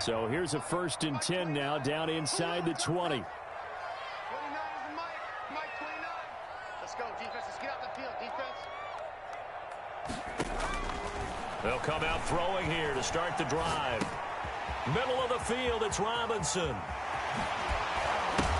So here's a 1st and 10 now, down inside the 20. 29 is the Mike 29. Let's go, defense. Let's get out the field, defense. They'll come out throwing here to start the drive. Middle of the field, it's Robinson.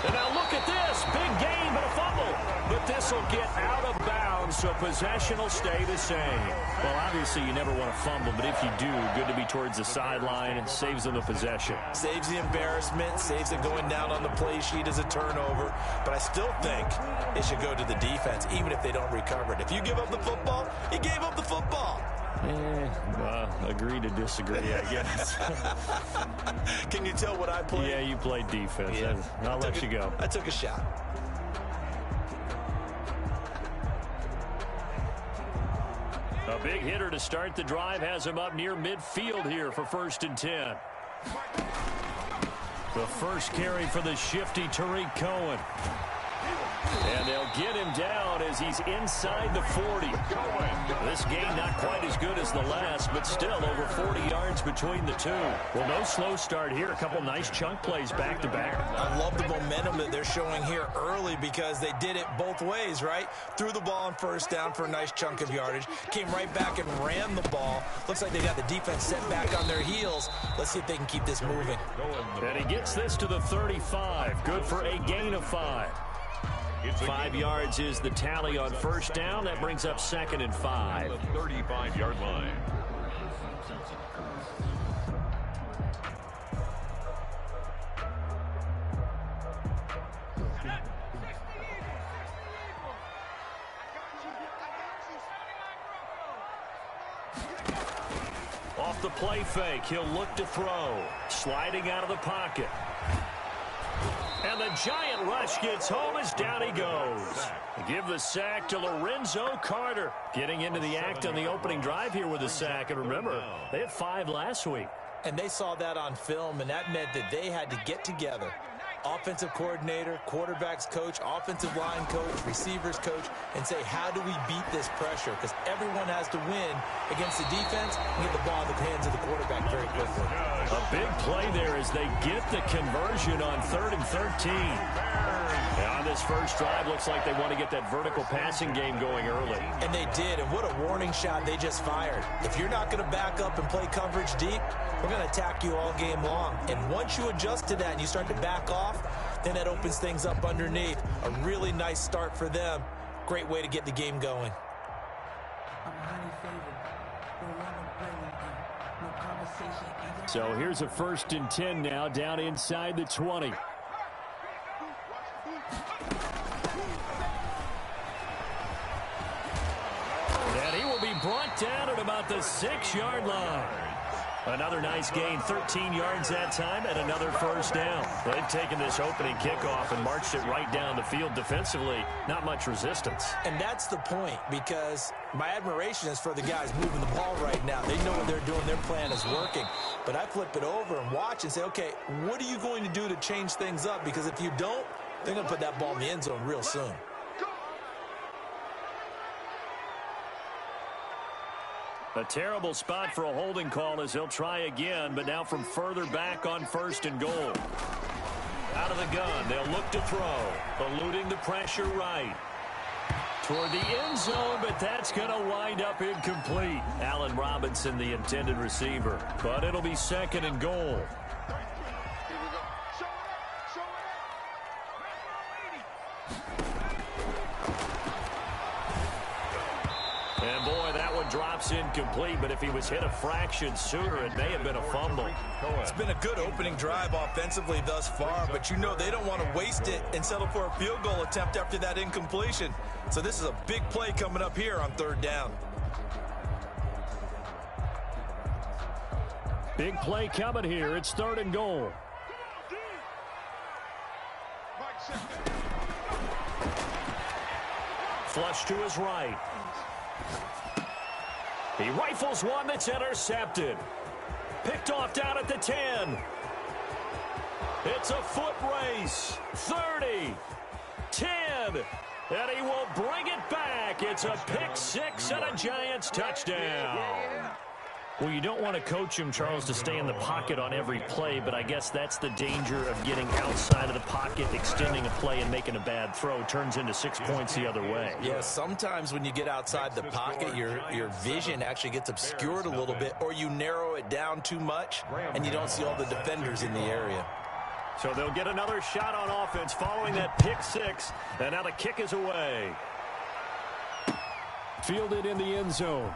And now look at this. Big gain, but a fumble. But this will get out of bounds, so possession will stay the same. Well, obviously, you never want to fumble, but if you do, good to be towards the sideline. It saves them the possession. Saves the embarrassment, saves it going down on the play sheet as a turnover. But I still think it should go to the defense, even if they don't recover it. If you give up the football, you gave up the football. Agree to disagree, I guess. Can you tell what I played? Yeah, you played defense. Yeah. I'll let you go. I took a shot. A big hitter to start the drive has him up near midfield here for 1st and 10. The first carry for the shifty Tariq Cohen. And they'll get him down as he's inside the 40. This game not quite as good as the last, but still over 40 yards between the two. Well, no slow start here. A couple nice chunk plays back-to-back. I love the momentum that they're showing here early because they did it both ways, right? Threw the ball on 1st down for a nice chunk of yardage. Came right back and ran the ball. Looks like they got the defense set back on their heels. Let's see if they can keep this moving. And he gets this to the 35. Good for a gain of 5. 5 yards is the tally on 1st down. That brings up 2nd and 5. 35-yard line. Off the play fake, he'll look to throw. Sliding out of the pocket. And the giant rush gets home as down he goes. Give the sack to Lorenzo Carter. Getting into the act on the opening drive here with a sack. And remember, they had 5 last week. And they saw that on film, and that meant that they had to get together. Offensive coordinator, quarterbacks coach, offensive line coach, receivers coach, and say, how do we beat this pressure? Because everyone has to win against the defense and get the ball in the hands of the quarterback very quickly. A big play there as they get the conversion on 3rd and 13. And on this first drive, looks like they want to get that vertical passing game going early. And they did, and what a warning shot they just fired. If you're not going to back up and play coverage deep, we're going to attack you all game long. And once you adjust to that and you start to back off, then that opens things up underneath. A really nice start for them. Great way to get the game going. So here's a 1st and 10 now, down inside the 20. And he will be brought down at about the 6-yard line. Another nice gain, 13 yards that time, and another 1st down. They've taken this opening kickoff and marched it right down the field defensively. Not much resistance. And that's the point, because my admiration is for the guys moving the ball right now. They know what they're doing. Their plan is working. But I flip it over and watch and say, okay, what are you going to do to change things up? Because if you don't, they're going to put that ball in the end zone real soon. A terrible spot for a holding call as he'll try again, but now from further back on 1st and goal. Out of the gun, they'll look to throw, eluding the pressure right. Toward the end zone, but that's going to wind up incomplete. Allen Robinson, the intended receiver, but it'll be 2nd and goal. And boy, that one drops incomplete, but if he was hit a fraction sooner, it may have been a fumble. It's been a good opening drive offensively thus far, but you know they don't want to waste it and settle for a field goal attempt after that incompletion. So this is a big play coming up here on 3rd down. Big play coming here. It's 3rd and goal. Flush to his right. He rifles one that's intercepted. Picked off down at the 10. It's a foot race. 30. 10. And he will bring it back. It's a pick 6 and a Giants touchdown. Well, you don't want to coach him, Charles, to stay in the pocket on every play, but I guess that's the danger of getting outside of the pocket, extending a play, and making a bad throw. Turns into 6 points the other way. Yeah, sometimes when you get outside the pocket, your vision actually gets obscured a little bit, or you narrow it down too much, and you don't see all the defenders in the area. So they'll get another shot on offense following that pick six, and now the kick is away. Fielded in the end zone.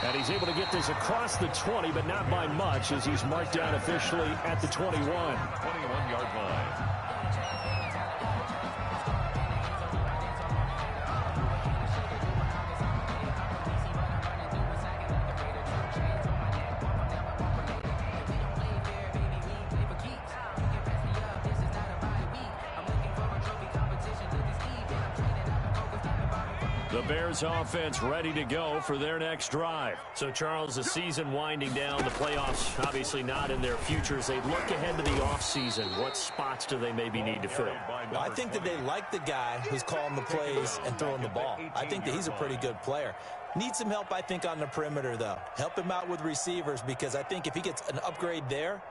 And he's able to get this across the 20, but not by much, as he's marked down officially at the 21. 21-yard line. The Bears offense ready to go for their next drive. So, Charles, the season winding down, the playoffs obviously not in their futures. They look ahead to the offseason. What spots do they maybe need to fill? Well, I think that they like the guy who's calling the plays and throwing the ball. I think that he's a pretty good player. Needs some help, I think, on the perimeter, though. Help him out with receivers, because I think if he gets an upgrade there,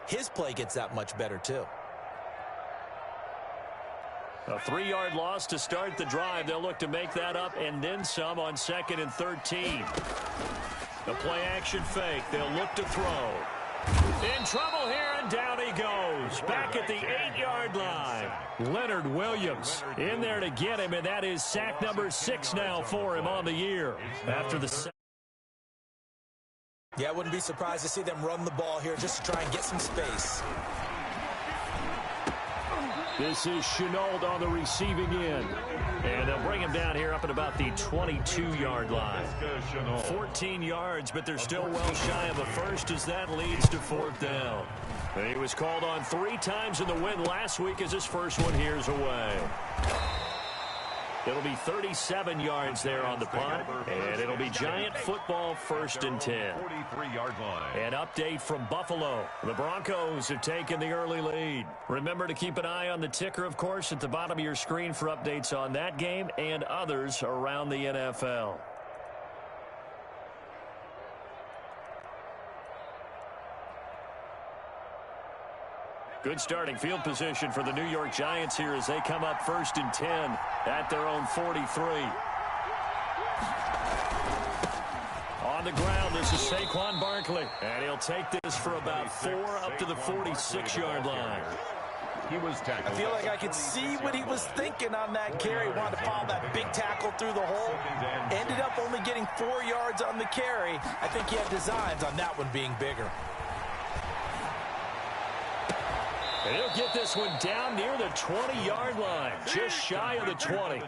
his play gets that much better, too. A 3-yard loss to start the drive. They'll look to make that up and then some on 2nd and 13. The play-action fake. They'll look to throw. In trouble here, and down he goes. Back at the 8-yard line. Leonard Williams in there to get him, and that is sack number 6 now for him on the year. After the Yeah, I wouldn't be surprised to see them run the ball here just to try and get some space. This is Chenault on the receiving end. And they'll bring him down here up at about the 22-yard line. 14 yards, but they're still well shy of a first as that leads to 4th down. And he was called on 3 times in the win last week as his first one here's away. It'll be 37 yards there on the punt, and it'll be Giant football 1st and 10. 43-yard line. An update from Buffalo. The Broncos have taken the early lead. Remember to keep an eye on the ticker, of course, at the bottom of your screen for updates on that game and others around the NFL. Good starting field position for the New York Giants here as they come up 1st and 10 at their own 43. On the ground, this is Saquon Barkley, and he'll take this for about 4 up to the 46-yard line. He was tackled. I feel like I could see what he was thinking on that carry. Wanted to follow that big tackle through the hole. Ended up only getting 4 yards on the carry. I think he had designs on that one being bigger. And he'll get this one down near the 20-yard line, just shy of the 20.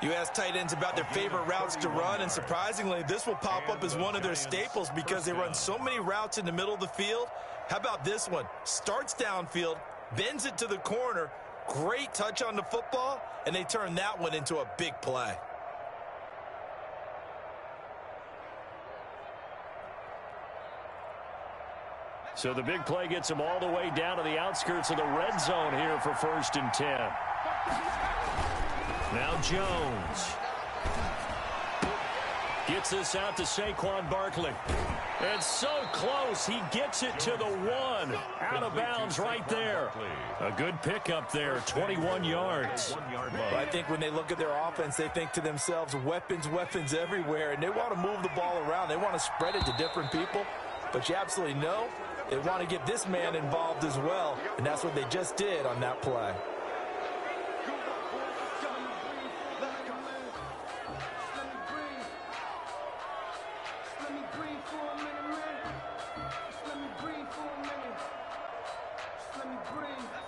You ask tight ends about their favorite routes to run, and surprisingly, this will pop up as one of their staples because they run so many routes in the middle of the field. How about this one? Starts downfield, bends it to the corner, great touch on the football, and they turn that one into a big play. So the big play gets him all the way down to the outskirts of the red zone here for 1st and 10. Now Jones gets this out to Saquon Barkley. And so close, he gets it to the 1. Out of bounds right there. A good pickup there, 21 yards. Well, I think when they look at their offense, they think to themselves, weapons, weapons everywhere, and they want to move the ball around. They want to spread it to different people, but you absolutely know they want to get this man involved as well, and that's what they just did on that play.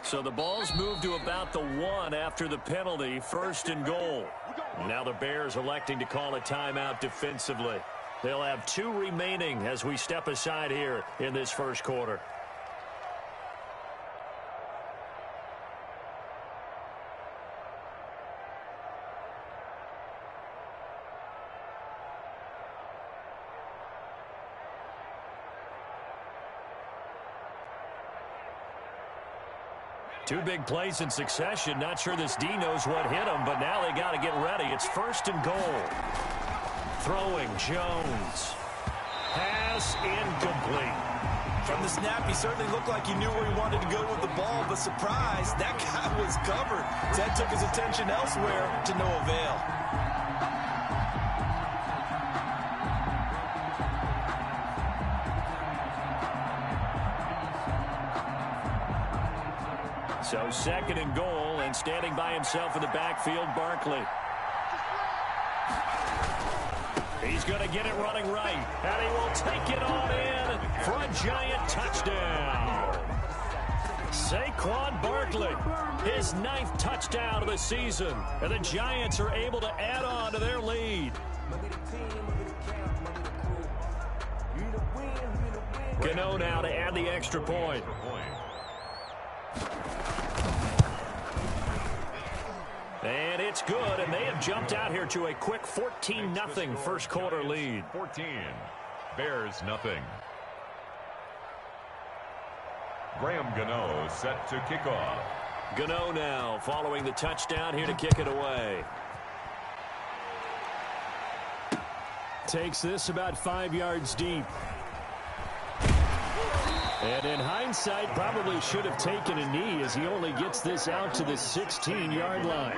So the ball's moved to about the 1 after the penalty, 1st and goal. Now the Bears electing to call a timeout defensively. They'll have 2 remaining as we step aside here in this first quarter. Two big plays in succession. Not sure this D knows what hit him, but now they got to get ready. It's 1st and goal. throwing. Jones. Pass incomplete. From the snap, he certainly looked like he knew where he wanted to go with the ball, but surprise, that guy was covered. That took his attention elsewhere to no avail. So second and goal, and standing by himself in the backfield, Barkley. He's going to get it running right, and he will take it on in for a giant touchdown. Saquon Barkley, his 9th touchdown of the season, and the Giants are able to add on to their lead. Gano now to add the extra point. And it's good, and they have jumped out here to a quick 14-0 first quarter lead. 14. Bears nothing. Graham Gano set to kick off. Gano now following the touchdown here to kick it away. Takes this about 5 yards deep. And in hindsight, probably should have taken a knee as he only gets this out to the 16-yard line.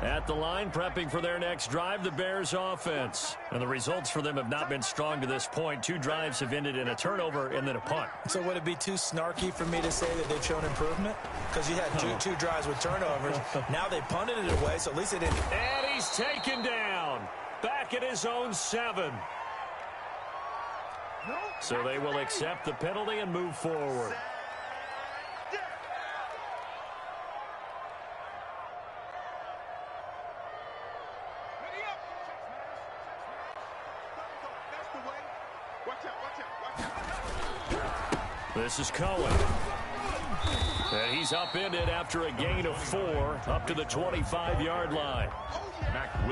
At the line, prepping for their next drive, the Bears offense. And the results for them have not been strong to this point. 2 drives have ended in a turnover and then a punt. So would it be too snarky for me to say that they've shown improvement? Because you had two drives with turnovers. Now they punted it away, so at least they didn't. And he's taken down. Back at his own 7. So they will accept the penalty and move forward. This is Cohen. And he's upended after a gain of 4 up to the 25-yard line.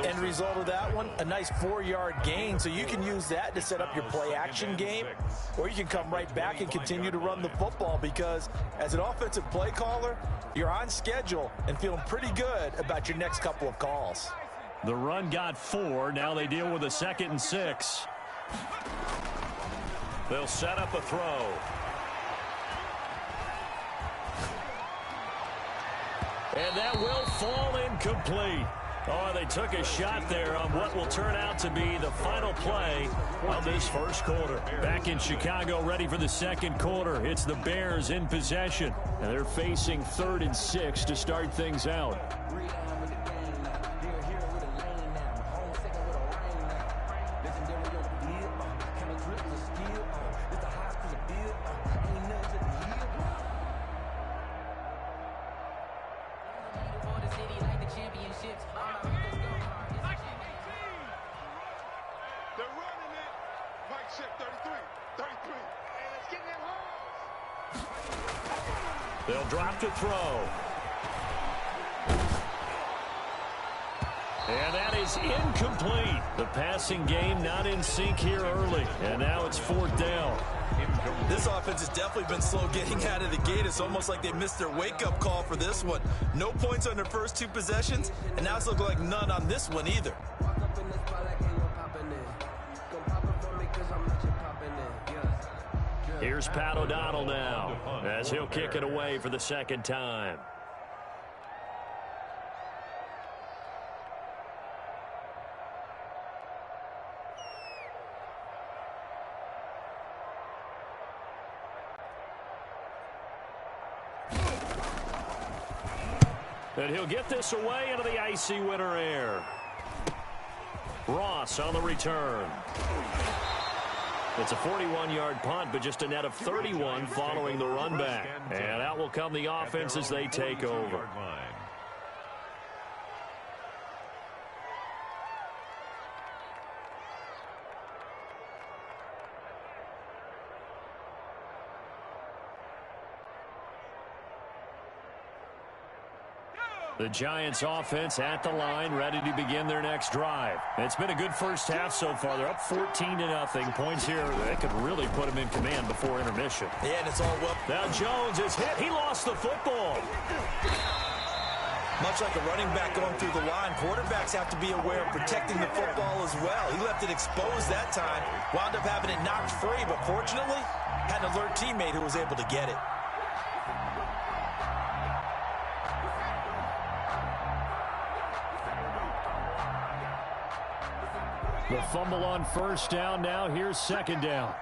End result of that one, a nice 4-yard gain, so you can use that to set up your play-action game, or you can come right back and continue to run the football because as an offensive play caller, you're on schedule and feeling pretty good about your next couple of calls. The run got 4. Now they deal with a 2nd and 6. They'll set up a throw. And that will fall incomplete. Oh, they took a shot there on what will turn out to be the final play of this first quarter. Back in Chicago, ready for the second quarter. It's the Bears in possession, and they're facing 3rd and 6 to start things out. They'll drop to throw. And that is incomplete. The passing game not in sync here early. And now it's 4th down. This offense has definitely been slow getting out of the gate. It's almost like they missed their wake-up call for this one. No points on their first 2 possessions, and now it's looking like none on this one either. Here's Pat O'Donnell now as he'll kick it away for the 2nd time. And he'll get this away into the icy winter air. Ross on the return. It's a 41-yard punt, but just a net of 31 following the run back. And out will come the offense as they take over. The Giants offense at the line, ready to begin their next drive. It's been a good first half so far. They're up 14-0. Points here, they could really put them in command before intermission. Yeah, and it's all well. Now Jones is hit. He lost the football. Much like a running back going through the line, quarterbacks have to be aware of protecting the football as well. He left it exposed that time, wound up having it knocked free, but fortunately, had an alert teammate who was able to get it. The fumble on first down. Now here's second down.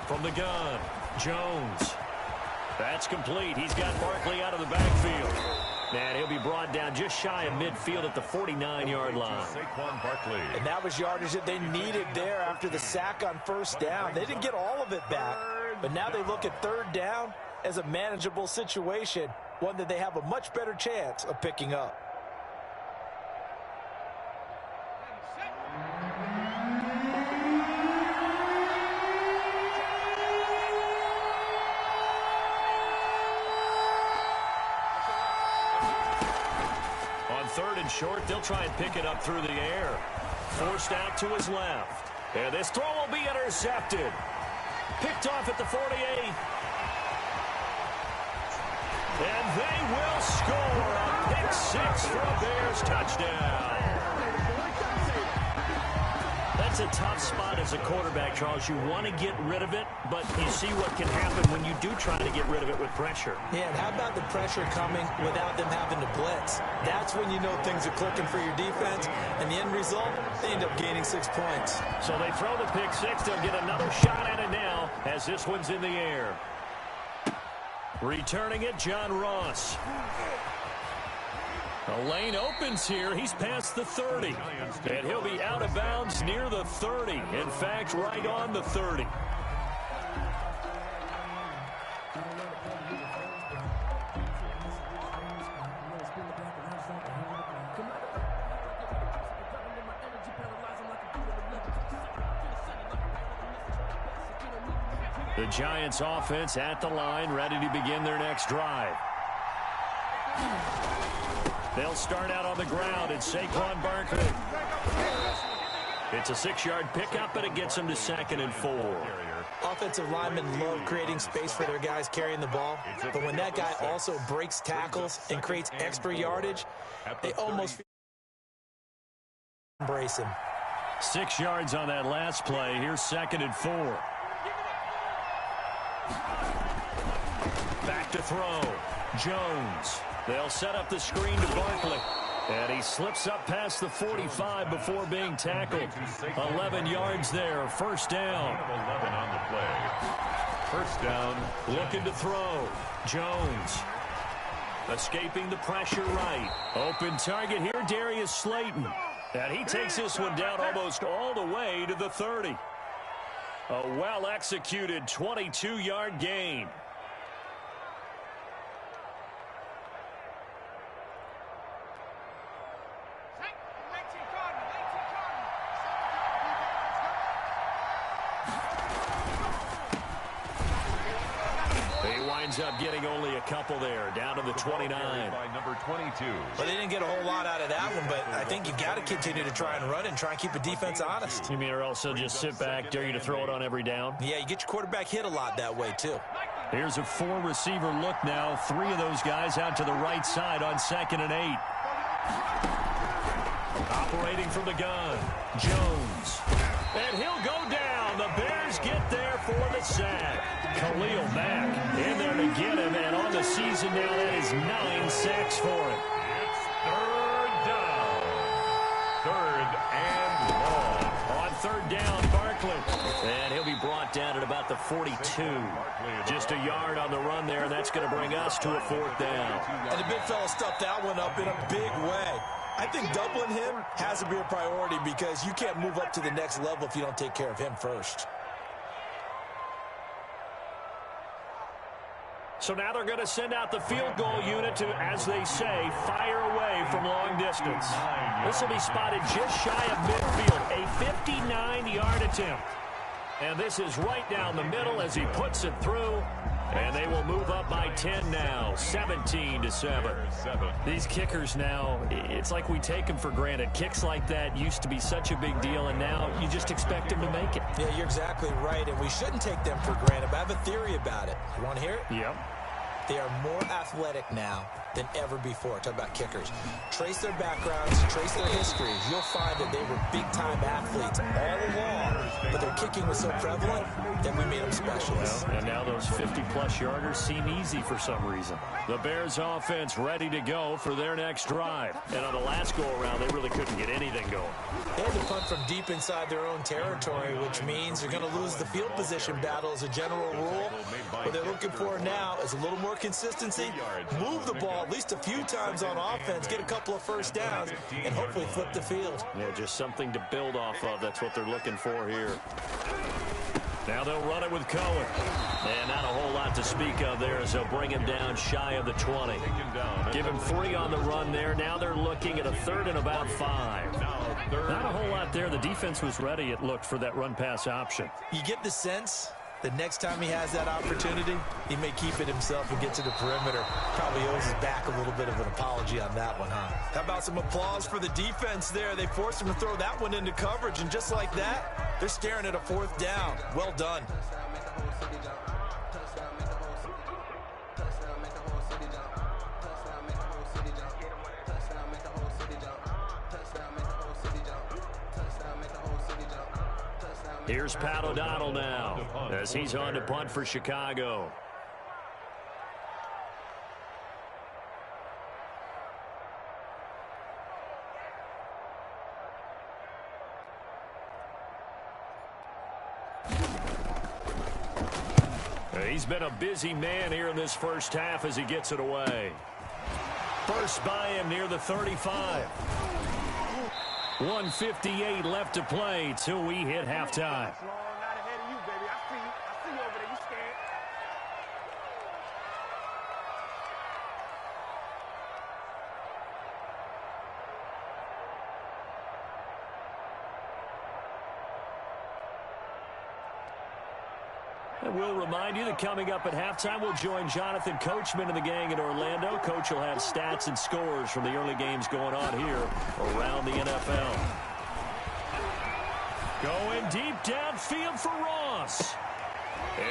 From the gun, Jones. That's complete. He's got Barkley out of the backfield. And he'll be brought down just shy of midfield at the 49-yard line. And that was yardage that they needed there after the sack on first down. They didn't get all of it back, but now they look at third down as a manageable situation, one that they have a much better chance of picking up. Third and short, they'll try and pick it up through the air. Forced out to his left. And this throw will be intercepted. Picked off at the 48. And they will score a pick six for a Bears touchdown. That's a tough spot as a quarterback, Charles. You want to get rid of it, but you see what can happen when you do try to get rid of it with pressure. Yeah, and how about the pressure coming without them having to blitz? That's when you know things are clicking for your defense, and the end result, they end up gaining 6 points. So they throw the pick six. They'll get another shot at it now as this one's in the air. Returning it, John Ross. The lane opens here. He's past the 30. And he'll be out of bounds near the 30. In fact, right on the 30. The Giants offense at the line, ready to begin their next drive. They'll start out on the ground. It's Saquon Barkley. It's a 6-yard pickup, but it gets them to 2nd and 4. Offensive linemen love creating space for their guys carrying the ball, but when that guy also breaks tackles and creates extra yardage, they almost embrace him. 6 yards on that last play. Here's 2nd and 4. Back to throw. Jones. They'll set up the screen to Barkley. And he slips up past the 45 before being tackled. 11 yards there. First down. 11 on the play. First down. Looking to throw. Jones. Escaping the pressure right. Open target here, Darius Slayton. And he takes this one down almost all the way to the 30. A well-executed 22-yard gain. Up getting only a couple there, down to the 29. By number 22. Well, they didn't get a whole lot out of that one, but I think you got to continue to try and run and try and keep the defense honest. You mean or also just sit back, dare you to throw it on every down? Yeah, you get your quarterback hit a lot that way, too. Here's a 4-receiver look now. 3 of those guys out to the right side on 2nd and 8. Operating from the gun, Jones. And he'll go down. The Bears get there for the sack. Khalil Mack in there to get him, and on the season now, that is 9 sacks for him. It's third down. Third and long. On third down, Barkley. And he'll be brought down at about the 42. Just a yard on the run there, and that's going to bring us to a 4th down. And the big fella stuffed that one up in a big way. I think doubling him has to be a priority because you can't move up to the next level if you don't take care of him first. So now they're going to send out the field goal unit to, as they say, fire away from long distance. This will be spotted just shy of midfield, a 59-yard attempt. And this is right down the middle as he puts it through. And they will move up by 10 now, 17-7. These kickers now, it's like we take them for granted. Kicks like that used to be such a big deal, and now you just expect them to make it. Yeah, you're exactly right, and we shouldn't take them for granted, but I have a theory about it. You want to hear it? Yep. They are more athletic now than ever before. Talk about kickers. Trace their backgrounds, trace their histories. You'll find that they were big-time athletes all along, but their kicking was so prevalent that we made them specialists. Well, and now those 50-plus yarders seem easy for some reason. The Bears offense ready to go for their next drive. And on the last go-around, they really couldn't get anything going. They had to punt from deep inside their own territory, which means they're going to lose the field position battle as a general rule. What they're looking for now is a little more consistency, move the ball at least a few times on offense, get a couple of first downs, and hopefully flip the field. Yeah, just something to build off of. That's what they're looking for here. Now they'll run it with Cohen. And not a whole lot to speak of there as they'll bring him down shy of the 20. Give him 3 on the run there. Now they're looking at a 3rd and about 5. Not a whole lot there. The defense was ready, it looked, for that run-pass option. You get the sense that next time he has that opportunity, he may keep it himself and get to the perimeter. Probably owes his back a little bit of an apology on that one, huh? How about some applause for the defense there? They forced him to throw that one into coverage, and just like that, they're staring at a 4th down. Well done. Here's Pat O'Donnell now as he's on to punt for Chicago. He's been a busy man here in this first half as he gets it away. First by him near the 35. 1:58 left to play till we hit halftime. And we'll remind you that coming up at halftime, we'll join Jonathan Coachman and the gang in Orlando. Coach will have stats and scores from the early games going on here around the NFL. Going deep downfield for Ross.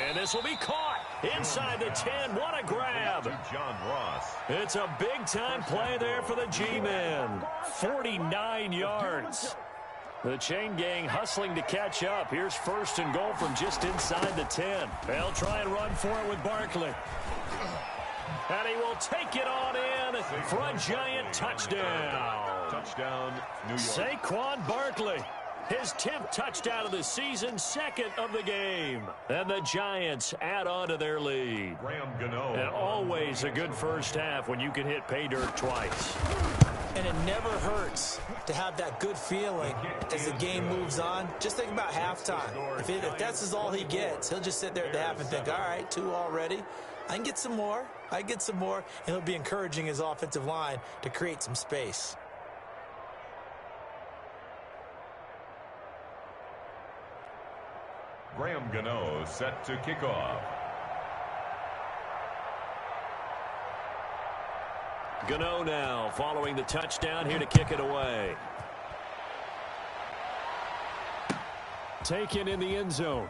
And this will be caught inside the 10. What a grab. John Ross. It's a big-time play there for the G-men. 49 yards. The chain gang hustling to catch up. Here's 1st and goal from just inside the 10. They'll try and run for it with Barkley. And he will take it on in for a giant touchdown. Touchdown, New York. Saquon Barkley. His 10th touchdown of the season, 2nd of the game. And the Giants add on to their lead. Graham Gano. And always a good first half when you can hit pay dirt twice. And it never hurts to have that good feeling as the game moves on. Just think about halftime. If that's all he gets, he'll just sit there at the half and think, all right, 2 already. I can get some more. I get some more. And he'll be encouraging his offensive line to create some space. Graham Gano set to kick off. Gano now following the touchdown here to kick it away. Taken in the end zone.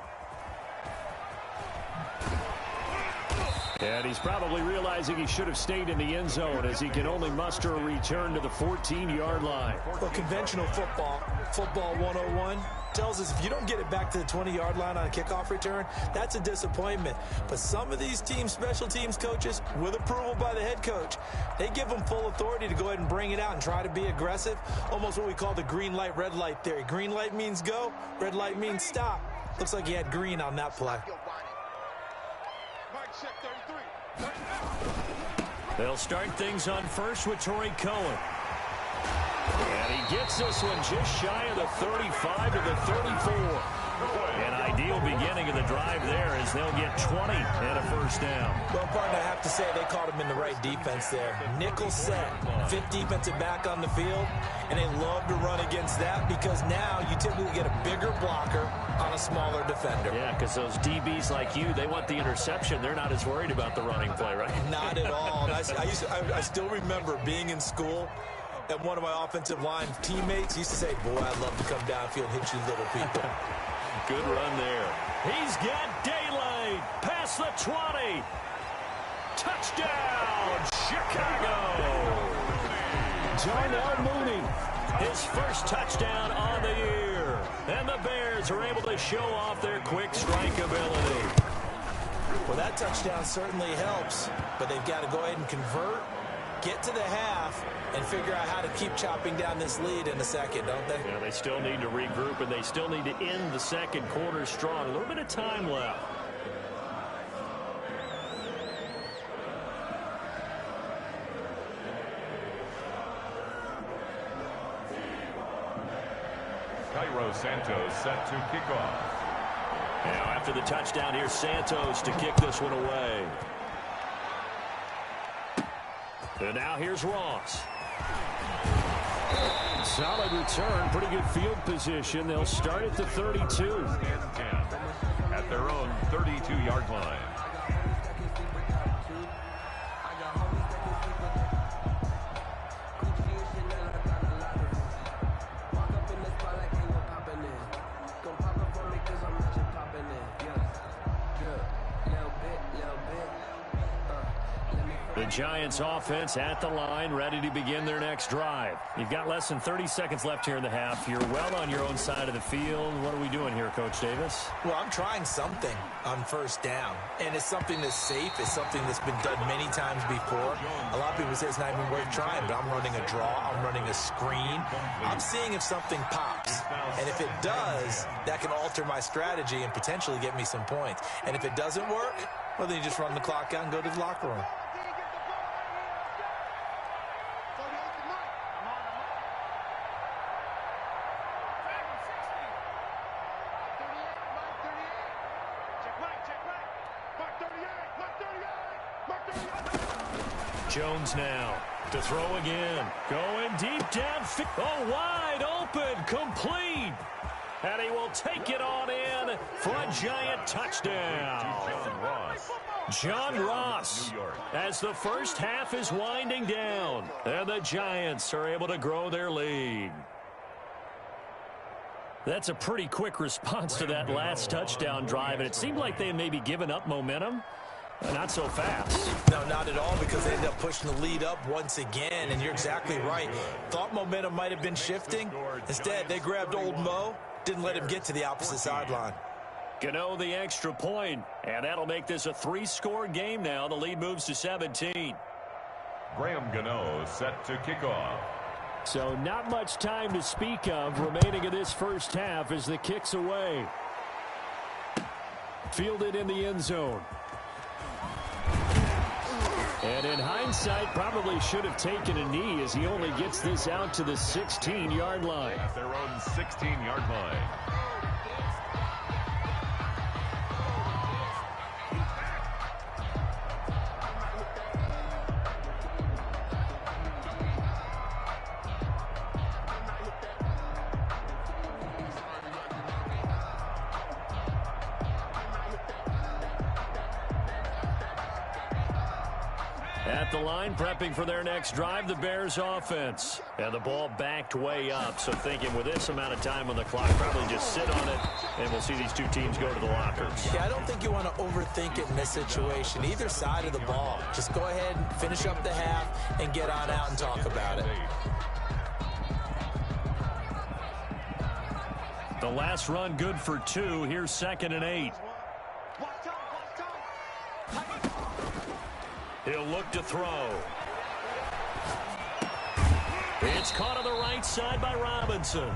And he's probably realizing he should have stayed in the end zone as he can only muster a return to the 14-yard line. Well, conventional football 101, tells us if you don't get it back to the 20-yard line on a kickoff return, that's a disappointment. But some of these special teams coaches, with approval by the head coach, they give them full authority to go ahead and bring it out and try to be aggressive, almost what we call the green light, red light theory. Green light means go, red light means stop. Looks like he had green on that play. They'll start things on first with Torrey Cohen. And he gets this one just shy of the 35 to the 34. An ideal beginning of the drive there as they'll get 20 and a first down. Well, partner, I have to say they caught him in the right defense there. Nickel set, fifth defensive back on the field, and they love to run against that because now you typically get a bigger blocker on a smaller defender. Yeah, because those DBs like you, they want the interception. They're not as worried about the running play, right? Not at all. And I still remember being in school, and one of my offensive line teammates used to say, boy, I'd love to come downfield and hit you little people. Good run there. He's got daylight past the 20. Touchdown, Chicago. Darnell Mooney, his first touchdown on the year. And the Bears are able to show off their quick strike ability. Well, that touchdown certainly helps, but they've got to go ahead and convert, get to the half, and figure out how to keep chopping down this lead in the second, don't they? Yeah, they still need to regroup, and they still need to end the second quarter strong. A little bit of time left. Cairo Santos set to kick off. Now after the touchdown, here's Santos to kick this one away. And now here's Ross. Solid return, pretty good field position. They'll start at the 32. And 10 at their own 32-yard line. The Giants offense at the line, ready to begin their next drive. You've got less than 30 seconds left here in the half. You're well on your own side of the field. What are we doing here, Coach Davis? Well, I'm trying something on first down, and it's something that's safe. It's something that's been done many times before. A lot of people say it's not even worth trying, but I'm running a draw. I'm running a screen. I'm seeing if something pops, and if it does, that can alter my strategy and potentially get me some points. And if it doesn't work, well, then you just run the clock out and go to the locker room. Jones now to throw again. Going deep downfield. Oh, wide open. Complete. And he will take it on in for a Giant touchdown. John Ross, as the first half is winding down. And the Giants are able to grow their lead. That's a pretty quick response to that last touchdown drive. And it seemed like they had maybe given up momentum. Not so fast. No, not at all, because they ended up pushing the lead up once again, and you're exactly right. Thought momentum might have been shifting. Instead, they grabbed old Mo, didn't let him get to the opposite sideline. Gano the extra point, and that'll make this a 3-score game now. The lead moves to 17. Graham Gano set to kick off. So not much time to speak of remaining in this first half as the kick's away. Fielded in the end zone. And in hindsight, probably should have taken a knee as he only gets this out to the 16-yard line. At their own 16-yard line. At the line, prepping for their next drive, the Bears offense. And the ball backed way up, so thinking with this amount of time on the clock, probably just sit on it, and we'll see these two teams go to the lockers. Yeah, I don't think you want to overthink it in this situation. Either side of the ball. Just go ahead and finish up the half and get on out and talk about it. The last run good for 2. Here's 2nd and 8. He'll look to throw. It's caught on the right side by Robinson.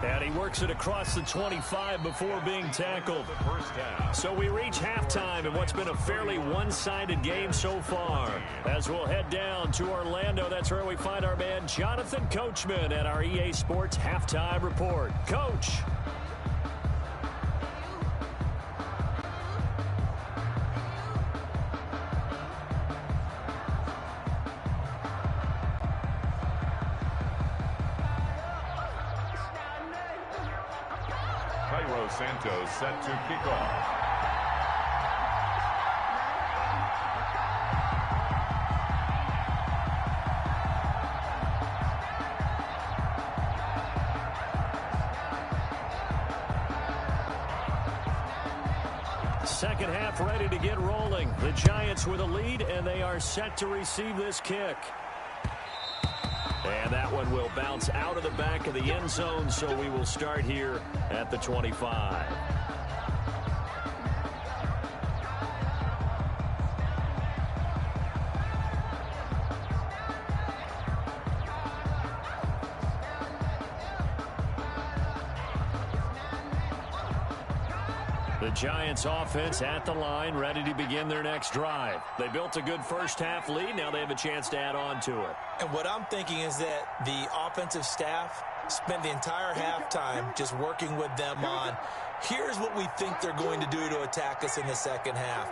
And he works it across the 25 before being tackled. So we reach halftime in what's been a fairly one-sided game so far. As we'll head down to Orlando, that's where we find our man Jonathan Coachman at our EA Sports Halftime Report. Coach. Cairo Santos set to kick off. Second half ready to get rolling. The Giants with a lead, and they are set to receive this kick. And that one will bounce out of the back of the end zone, so we will start here at the 25. The Giants offense at the line, ready to begin their next drive. They built a good first half lead. Now they have a chance to add on to it. And what I'm thinking is that the offensive staff spent the entire halftime just working with them on, here's what we think they're going to do to attack us in the second half.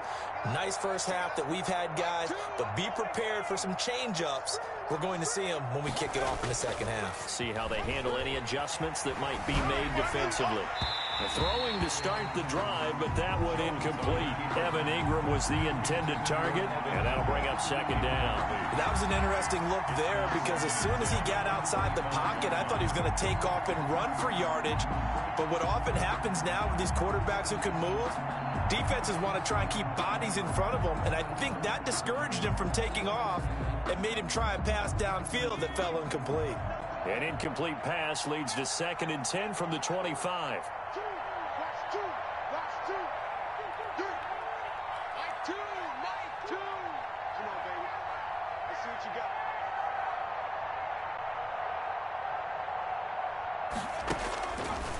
Nice first half that we've had, guys, but be prepared for some change-ups. We're going to see them when we kick it off in the second half. See how they handle any adjustments that might be made defensively. Throwing to start the drive, but that one incomplete. Evan Ingram was the intended target, and that'll bring up second down. That was an interesting look there because as soon as he got outside the pocket, I thought he was going to take off and run for yardage. But what often happens now with these quarterbacks who can move, defenses want to try and keep bodies in front of them, and I think that discouraged him from taking off and made him try a pass downfield that fell incomplete. An incomplete pass leads to 2nd and 10 from the 25.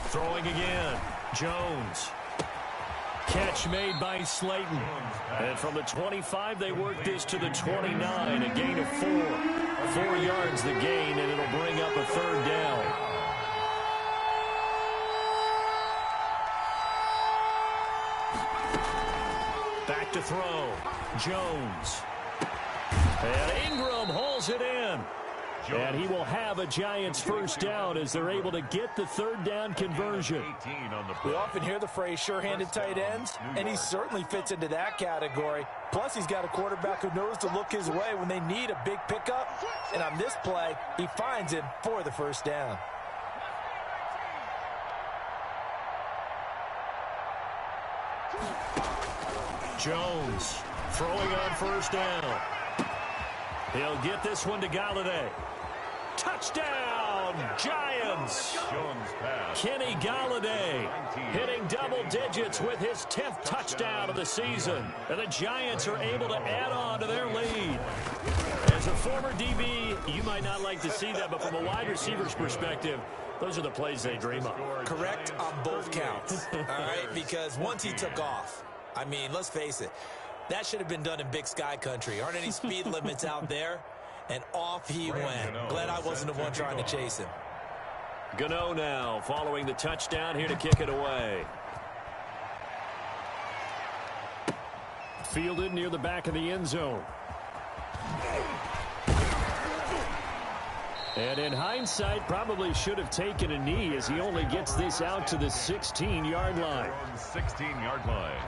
Throwing again. Jones. Catch made by Slayton. And from the 25, they work this to the 29. A gain of 4. 4 yards the gain, and it'll bring up a third down. Back to throw. Jones. And Ingram hauls it in. And he will have a Giants first down as they're able to get the third down conversion. We often hear the phrase sure-handed tight ends, and he certainly fits into that category. Plus, he's got a quarterback who knows to look his way when they need a big pickup. And on this play, he finds him for the first down. Jones throwing on first down. He'll get this one to Galladay. Touchdown, Giants! Kenny Galladay hitting double digits with his 10th touchdown of the season. And the Giants are able to add on to their lead. As a former DB, you might not like to see that, but from a wide receiver's perspective, those are the plays they dream of. Correct on both counts, all right? Because once he took off, I mean, let's face it, that should have been done in Big Sky country. Aren't any speed limits out there? And off he went. Glad I wasn't the one trying to chase him. Gano now following the touchdown here to kick it away. Fielded near the back of the end zone. And in hindsight, probably should have taken a knee as he only gets this out to the 16-yard line. 16-yard line.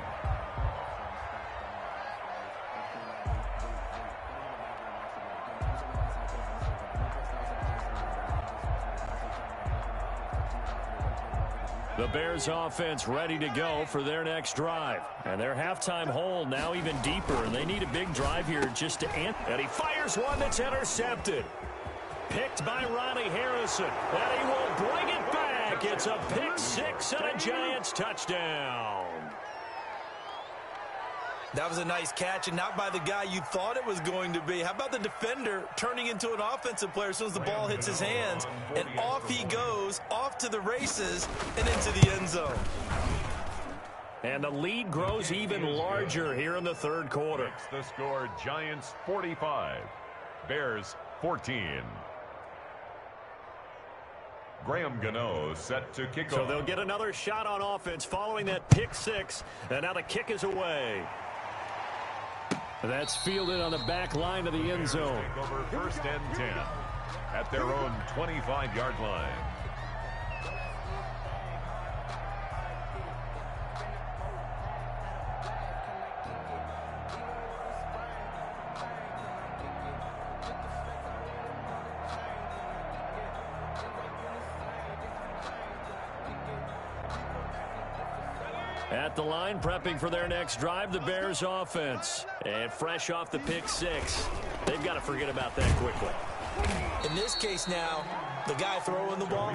The Bears offense ready to go for their next drive. And their halftime hole now even deeper, and they need a big drive here just to end. And he fires one that's intercepted. Picked by Ronnie Harrison. And he will bring it back. It's a pick six and a Giants touchdown. That was a nice catch, and not by the guy you thought it was going to be. How about the defender turning into an offensive player as soon as the ball hits his hands? And off he goes, off to the races, and into the end zone. And the lead grows even larger here in the third quarter. The score, Giants 45, Bears 14. Graham Gano set to kick off. So they'll get another shot on offense following that pick six, and now the kick is away. That's fielded on the back line of the end zone. Over first and 10 at their own 25-yard line. At the line, prepping for their next drive, the Bears offense. And fresh off the pick six, they've got to forget about that quickly. In this case now, the guy throwing the ball,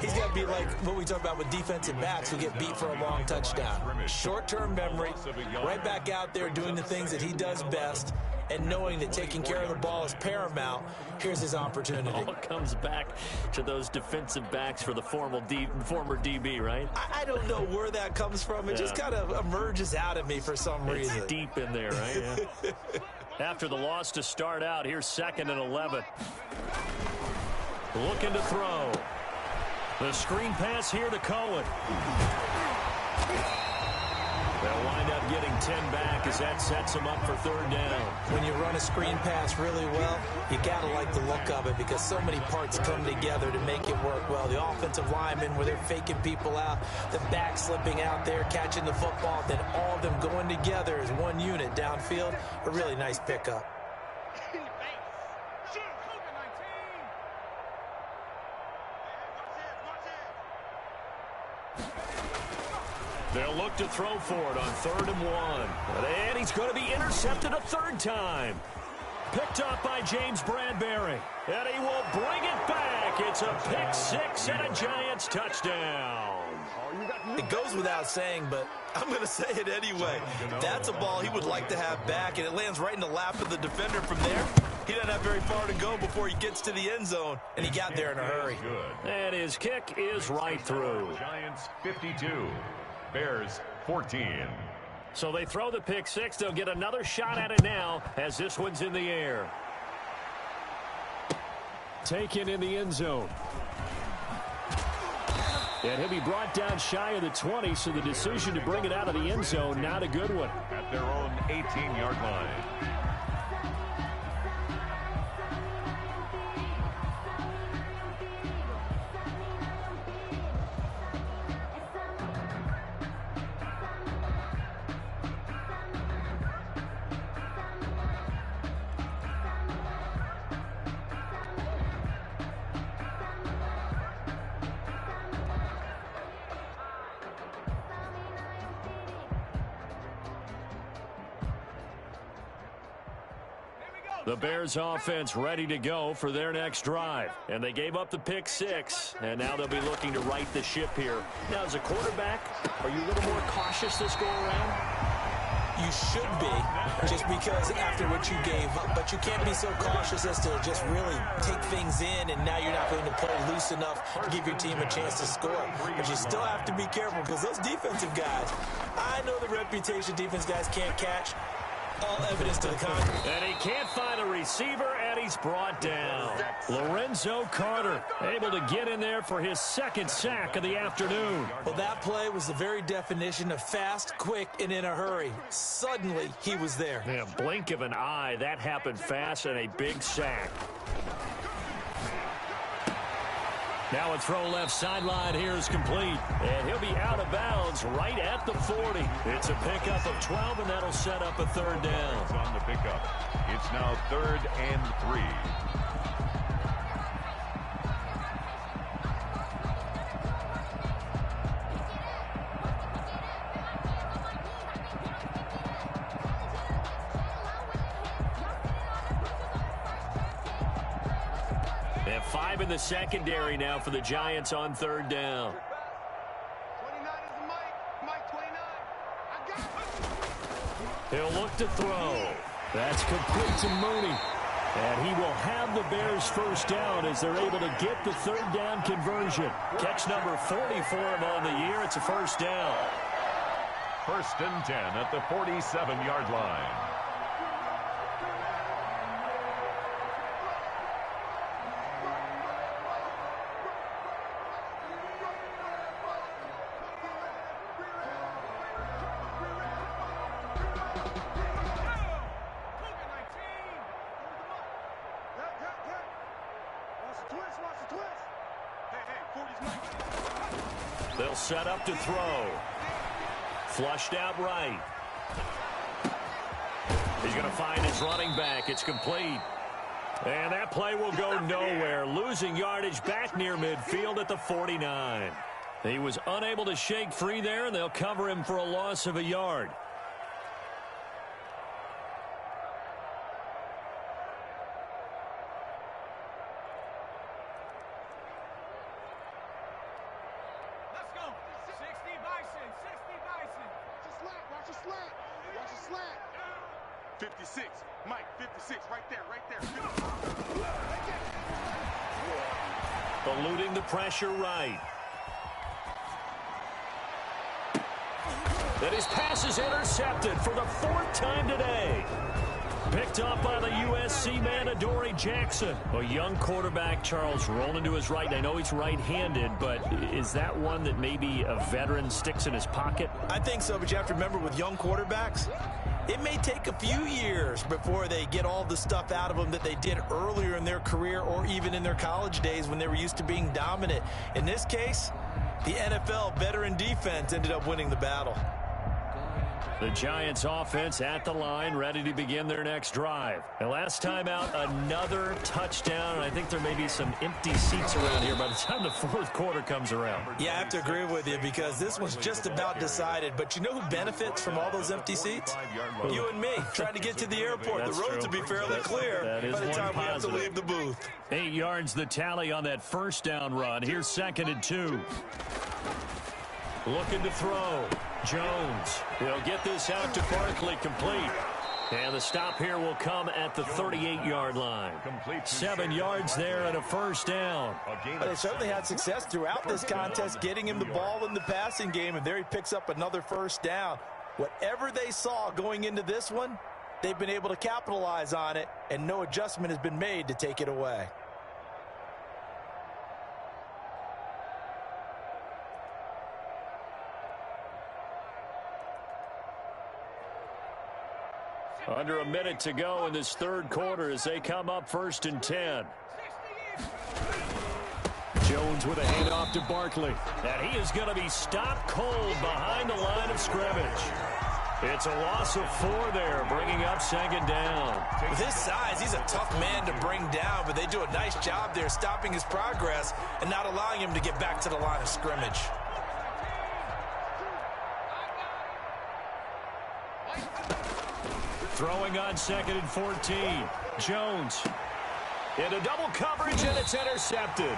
he's got to be like what we talk about with defensive backs who get beat for a long touchdown. Short-term memory, right back out there doing the things that he does best, and knowing that taking care of the ball is paramount. Here's his opportunity. All comes back to those defensive backs for the former DB, right? I don't know where that comes from. It just kind of emerges out of me for some reason. It's deep in there, right? Yeah. After the loss to start out, here's 2nd and 11. Looking to throw. The screen pass here to Cohen. They'll wind up getting 10 back as that sets them up for 3rd down. When you run a screen pass really well, you got to like the look of it because so many parts come together to make it work well. The offensive linemen where they're faking people out, the back slipping out there, catching the football, then all of them going together as one unit downfield. A really nice pickup. They'll look to throw for it on 3rd and 1. And he's going to be intercepted a 3rd time. Picked up by James Bradbury. And he will bring it back. It's a pick six and a Giants touchdown. It goes without saying, but I'm going to say it anyway. That's a ball he would like to have back, and it lands right in the lap of the defender from there. He doesn't have very far to go before he gets to the end zone, and he got there in a hurry. And his kick is right through. Giants 52. Bears 14. So they throw the pick six. They'll get another shot at it now as this one's in the air. Taken in the end zone. And he'll be brought down shy of the 20, so the decision to bring it out of the end zone, not a good one. At their own 18-yard line. The Bears offense ready to go for their next drive. And they gave up the pick six, and now they'll be looking to right the ship here. Now, as a quarterback, are you a little more cautious this go-around? You should be, just because after what you gave up. But you can't be so cautious as to just really take things in, and now you're not going to play loose enough to give your team a chance to score. But you still have to be careful because those defensive guys, I know the reputation defense guys can't catch. All evidence to the contrary. And he can't find a receiver, and he's brought down. Lorenzo Carter able to get in there for his 2nd sack of the afternoon. Well, that play was the very definition of fast, quick, and in a hurry. Suddenly, he was there. Yeah, blink of an eye, that happened fast, and a big sack. Now a throw left sideline here is complete. And he'll be out of bounds right at the 40. It's a pickup of 12, and that'll set up a 3rd down. It's on the pickup. It's now 3rd and 3. They have 5 in the secondary now for the Giants on 3rd down. 29 is the Mike 29. I got it. He'll look to throw. That's complete to Mooney. And he will have the Bears 1st down as they're able to get the 3rd down conversion. Catch number 40 for him on the year. It's a 1st down. 1st and 10 at the 47-yard line. They'll set up to throw. Flushed out right. He's going to find his running back. It's complete. And that play will go nowhere. Losing yardage back near midfield at the 49. He was unable to shake free there, and they'll cover him for a loss of a yard. Let's go. 60 Bison. 60 Bison. Watch a slant. Watch a slant. 56. Mike, 56. Right there. Right there. 56. Eluding the pressure right. And his pass is intercepted for the 4th time today. Picked up by the USC man, Adoree Jackson. A young quarterback, Charles, rolling to his right. I know he's right-handed, but is that one that maybe a veteran sticks in his pocket? I think so, but you have to remember with young quarterbacks, it may take a few years before they get all the stuff out of them that they did earlier in their career or even in their college days when they were used to being dominant. In this case, the NFL veteran defense ended up winning the battle. The Giants offense at the line, ready to begin their next drive. And last time out, another touchdown. And I think there may be some empty seats around here by the time the 4th quarter comes around. Yeah, I have to agree with you because this one's just about decided. But you know who benefits from all those empty seats? You and me, trying to get to the airport. The roads will be fairly clear by the time we have to leave the booth. 8 yards the tally on that first down run. Here's 2nd and 2. Looking to throw. Jones. He'll get this out to Barkley, complete. And the stop here will come at the 38-yard line. 7 yards there and a first down. They certainly had success throughout this contest getting him the ball in the passing game, and there he picks up another first down. Whatever they saw going into this one, they've been able to capitalize on it, and no adjustment has been made to take it away. Under a minute to go in this 3rd quarter as they come up 1st and 10. Jones with a handoff to Barkley. And he is going to be stopped cold behind the line of scrimmage. It's a loss of 4 there, bringing up 2nd down. With his size, he's a tough man to bring down, but they do a nice job there stopping his progress and not allowing him to get back to the line of scrimmage. Throwing on 2nd and 14. Jones into double coverage, and it's intercepted.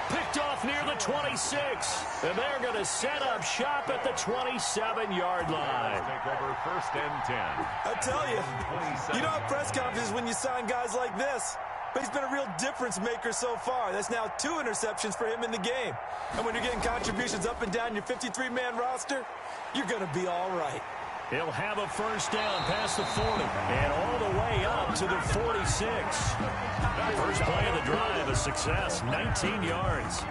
Picked off near the 26. And they're going to set up shop at the 27-yard line. Take over 1st and 10. I tell you, you don't have press conferences when you sign guys like this. But he's been a real difference maker so far. That's now 2 interceptions for him in the game. And when you're getting contributions up and down your 53-man roster, you're going to be all right. He'll have a first down past the 40 and all the way up to the 46. First play of the drive, a success, 19 yards.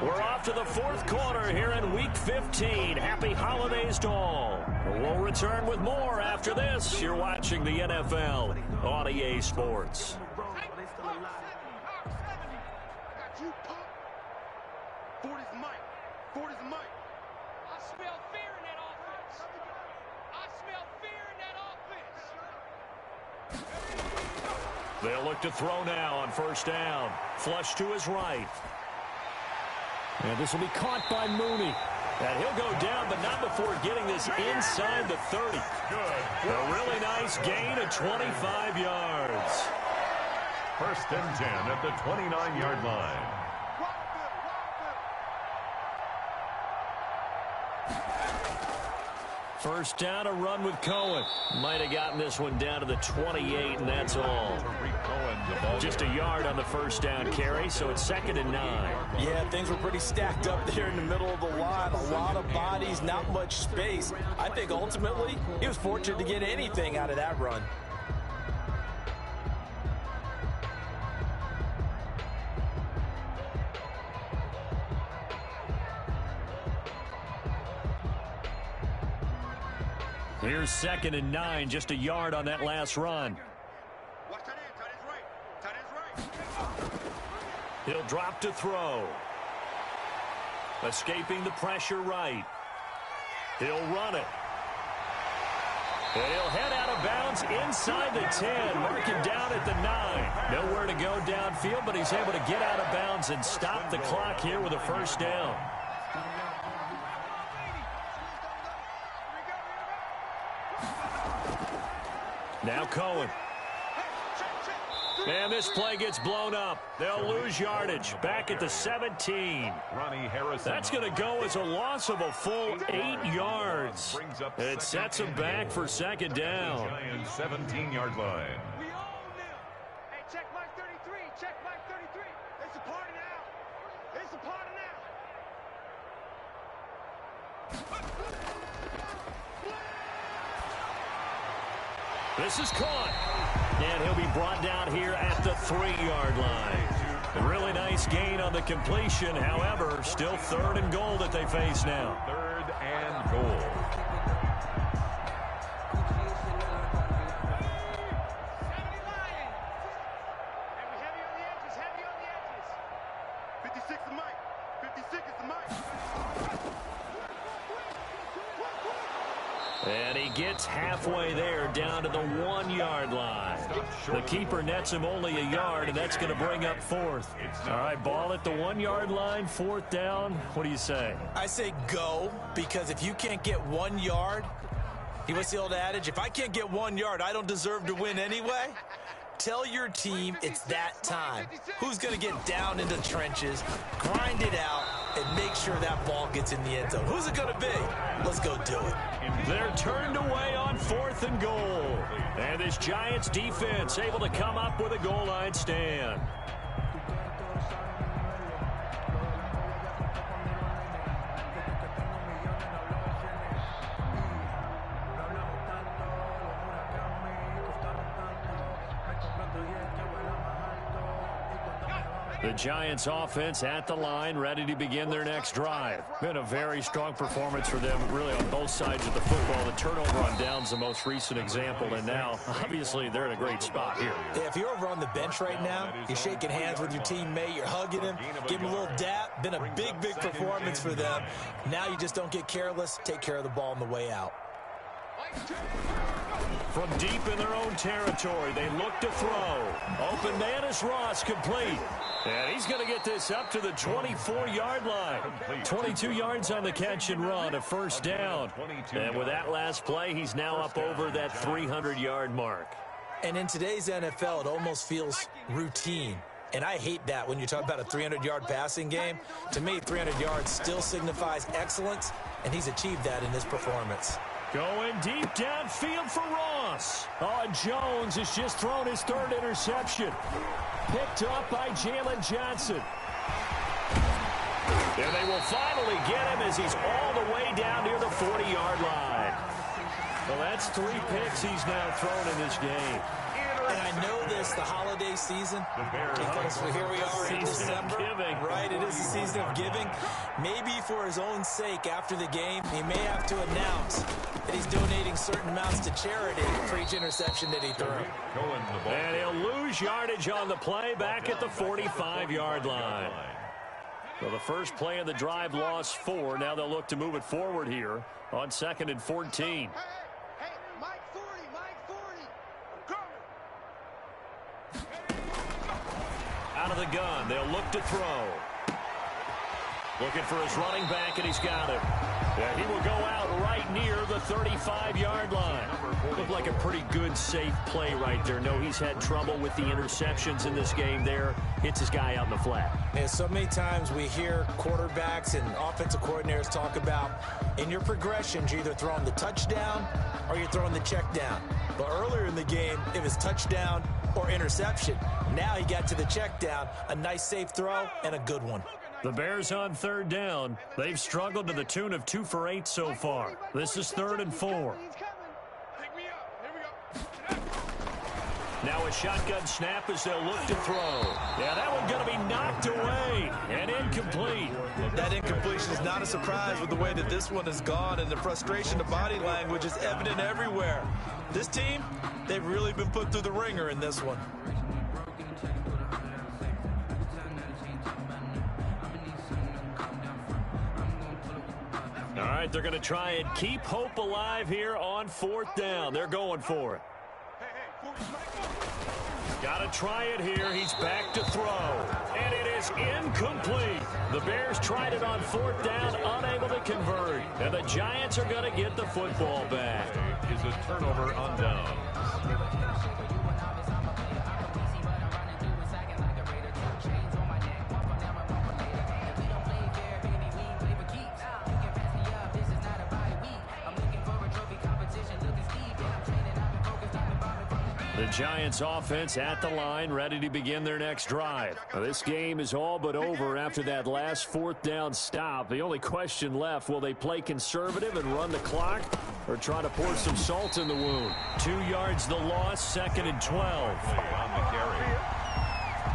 We're off to the 4th quarter here in Week 15. Happy holidays to all. We'll return with more after this. You're watching the NFL on EA Sports. They'll look to throw now on first down. Flush to his right. And this will be caught by Mooney. And he'll go down, but not before getting this inside the 30. A really nice gain of 25 yards. 1st and 10 at the 29-yard line. First down, a run with Cohen. Might have gotten this one down to the 28, and that's all. Just a yard on the first down carry, so it's 2nd and 9. Yeah, things were pretty stacked up there in the middle of the line. A lot of bodies, not much space. I think ultimately he was fortunate to get anything out of that run. Here's 2nd and 9, just a yard on that last run. Watch tight end, tight end's right. He'll drop to throw. Escaping the pressure right. He'll run it. And he'll head out of bounds inside the 10, marking down at the 9. Nowhere to go downfield, but he's able to get out of bounds and stop the clock here with a first down. Now Cohen. And this play gets blown up. They'll lose yardage back at the 17. That's going to go as a loss of a full 8 yards. It sets them back for second down. 17-yard line. We own them. Hey, check Mike 33. Check Mike 33. It's a party now. It's a party now. This is caught. And he'll be brought down here at the 3-yard line. A really nice gain on the completion. However, still 3rd and goal that they face now. 3rd and goal. Heavy on the edges. Heavy on the edges. 56 is Mike. 56 is the Mike. And he gets halfway there down to the 1-yard line. The keeper nets him only a yard, and that's going to bring up 4th. All right, ball at the 1-yard line, 4th down. What do you say? I say go, because if you can't get 1 yard, what's the old adage? If I can't get 1 yard, I don't deserve to win anyway. Tell your team it's that time. Who's going to get down into the trenches, grind it out, and make sure that ball gets in the end zone? Who's it going to be? Let's go do it. They're turned away on 4th and goal. And this Giants defense able to come up with a goal line stand. The Giants offense at the line, ready to begin their next drive. Been a very strong performance for them, really, on both sides of the football. The turnover on downs the most recent example, and now, obviously, they're in a great spot here. Yeah, if you're over on the bench right now, you're shaking hands with your teammate, you're hugging him, give him a little dap. Been a big, big performance for them. Now you just don't get careless. Take care of the ball on the way out. From deep in their own territory, they look to throw. Open man is Ross, complete. And he's going to get this up to the 24-yard line. 22 yards on the catch and run, a first down. And with that last play, he's now up over that 300-yard mark. And in today's NFL, it almost feels routine. And I hate that when you talk about a 300-yard passing game. To me, 300 yards still signifies excellence, and he's achieved that in this performance. Going deep downfield for Ross. Oh, and Jones has just thrown his 3rd interception. Picked up by Jalen Johnson. And they will finally get him as he's all the way down near the 40-yard line. Well, that's 3 picks he's now thrown in this game. And I know this, the holiday season, because here we are in December, right? It is the season of giving. Maybe for his own sake, after the game, he may have to announce that he's donating certain amounts to charity for each interception that he threw. And he'll lose yardage on the play back at the 45-yard line. So the first play of the drive lost 4. Now they'll look to move it forward here on 2nd and 14. Out of the gun, they'll look to throw. Looking for his running back, and he's got him. Yeah, he will go out right near the 35-yard line. Looked like a pretty good, safe play right there. No, he's had trouble with the interceptions in this game there. Hits his guy out in the flat. And so many times we hear quarterbacks and offensive coordinators talk about, in your progressions, you're either throwing the touchdown or you're throwing the check down. But earlier in the game, it was touchdown or interception. Now he got to the check down, a nice safe throw, and a good one. The Bears on 3rd down. They've struggled to the tune of 2 for 8 so far. This is 3rd and 4. Now a shotgun snap as they'll look to throw. Yeah, that one's going to be knocked away and incomplete. That incompletion is not a surprise with the way that this one has gone, and the frustration, the body language is evident everywhere. This team, they've really been put through the ringer in this one. All right. right, they're going to try and keep hope alive here on 4th down. They're going for it. Got to try it here. He's back to throw. And it is incomplete. The Bears tried it on 4th down, unable to convert. And the Giants are going to get the football back. Is a turnover on downs. The Giants offense at the line, ready to begin their next drive. Now, this game is all but over after that last 4th down stop. The only question left, will they play conservative and run the clock or try to pour some salt in the wound? 2 yards the loss, 2nd and 12. On the carry.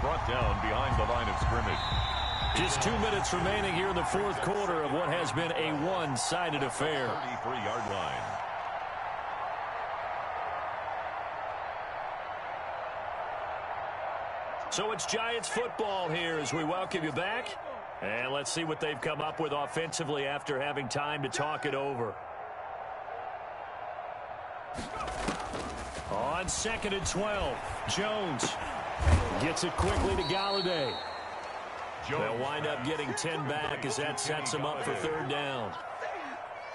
Brought down behind the line of scrimmage. Just 2 minutes remaining here in the 4th quarter of what has been a one-sided affair. 33-yard line. So it's Giants football here as we welcome you back. And let's see what they've come up with offensively after having time to talk it over. On 2nd and 12, Jones gets it quickly to Galladay. They'll wind up getting 10 back as that sets them up for 3rd down.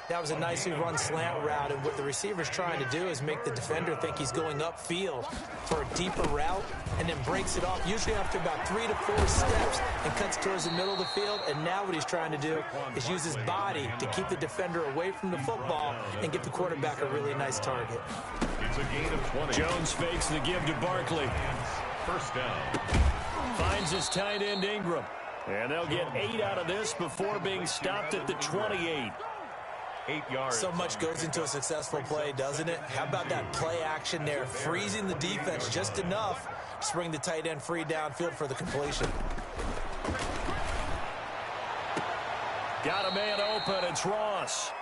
That was a nicely run slant route, and what the receiver's trying to do is make the defender think he's going upfield for a deeper route and then breaks it off, usually after about 3 to 4 steps, and cuts towards the middle of the field. And now what he's trying to do is use his body to keep the defender away from the football and give the quarterback a really nice target. It's a gain of 20. Jones fakes the give to Barkley. 1st down. Finds his tight end Ingram. And they'll get 8 out of this before being stopped at the 28. 8 yards. So much goes into a successful play, doesn't it? How about that play action there, freezing the defense just enough to bring the tight end free downfield for the completion. Got a man open. It's Ross.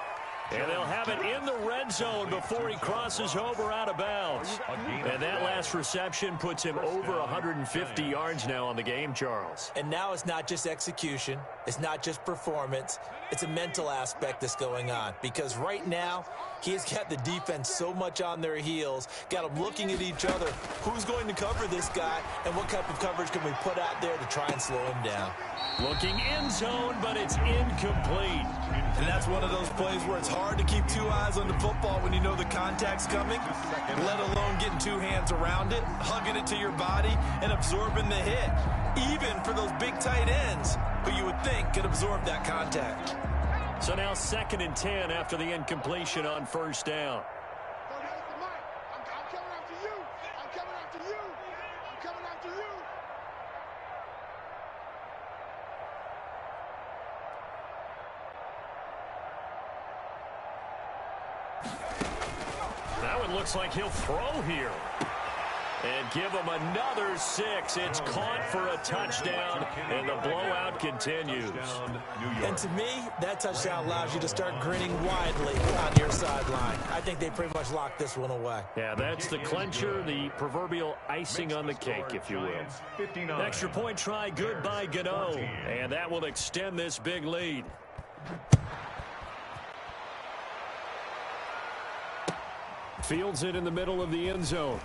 And they'll have it in the red zone before he crosses over out of bounds. And that last reception puts him over 150 yards now on the game, Charles. And now it's not just execution. It's not just performance. It's a mental aspect that's going on. Because right now, he has got the defense so much on their heels, got them looking at each other. Who's going to cover this guy, and what type of coverage can we put out there to try and slow him down? Looking in zone, but it's incomplete. And that's one of those plays where it's hard to keep 2 eyes on the football when you know the contact's coming, let alone getting 2 hands around it, hugging it to your body, and absorbing the hit, even for those big tight ends who you would think could absorb that contact. So now 2nd and 10 after the incompletion on 1st down. I'm coming after you. I'm coming after you. I'm coming after you. Now it looks like he'll throw here. And give him another 6. It's caught for a touchdown, and the blowout continues. And to me, that touchdown allows you to start grinning widely on your sideline. I think they pretty much locked this one away. Yeah, that's the clincher, the proverbial icing on the cake, if you will. Extra point try, good by Gano. And that will extend this big lead. Fields it in the middle of the end zone.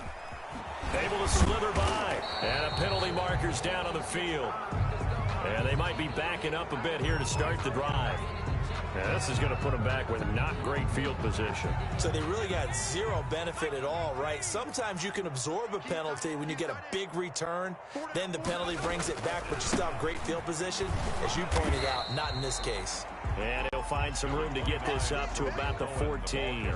Able to slither by. And a penalty marker's down on the field. And they might be backing up a bit here to start the drive. Now, this is going to put them back with not great field position. So they really got zero benefit at all, right? Sometimes you can absorb a penalty when you get a big return. Then the penalty brings it back, but you still have great field position. As you pointed out, not in this case. And he'll find some room to get this up to about the 14.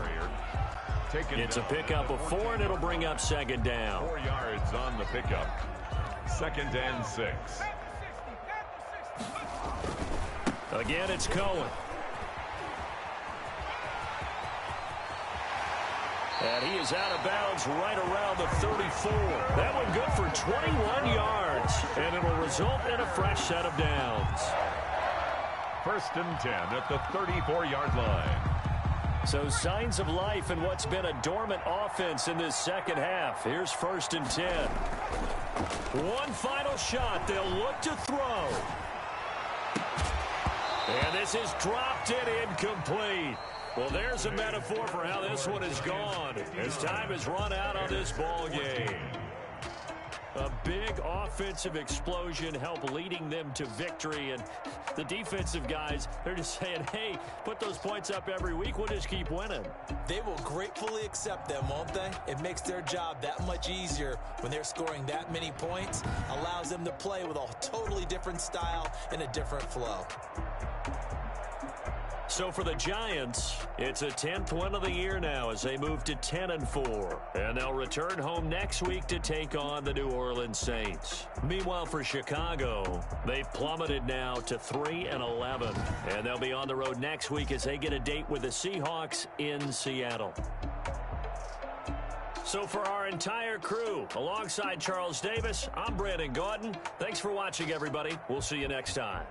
It's a pickup of 4, and it'll bring up 2nd down. 4 yards on the pickup. 2nd and 6. Again, it's Cohen. And he is out of bounds right around the 34. That one good for 21 yards. And it'll result in a fresh set of downs. 1st and 10 at the 34-yard line. So signs of life in what's been a dormant offense in this second half. Here's 1st and 10. One final shot. They'll look to throw. And this is dropped it incomplete. Well, there's a metaphor for how this one has gone as time has run out on this ball game. A big offensive explosion helped leading them to victory. And the defensive guys, they're just saying, hey, put those points up every week. We'll just keep winning. They will gratefully accept them, won't they? It makes their job that much easier when they're scoring that many points. Allows them to play with a totally different style and a different flow. So for the Giants, it's a 10th win of the year now as they move to 10-4. And they'll return home next week to take on the New Orleans Saints. Meanwhile, for Chicago, they've plummeted now to 3-11. And they'll be on the road next week as they get a date with the Seahawks in Seattle. So for our entire crew, alongside Charles Davis, I'm Brandon Gaudin. Thanks for watching, everybody. We'll see you next time.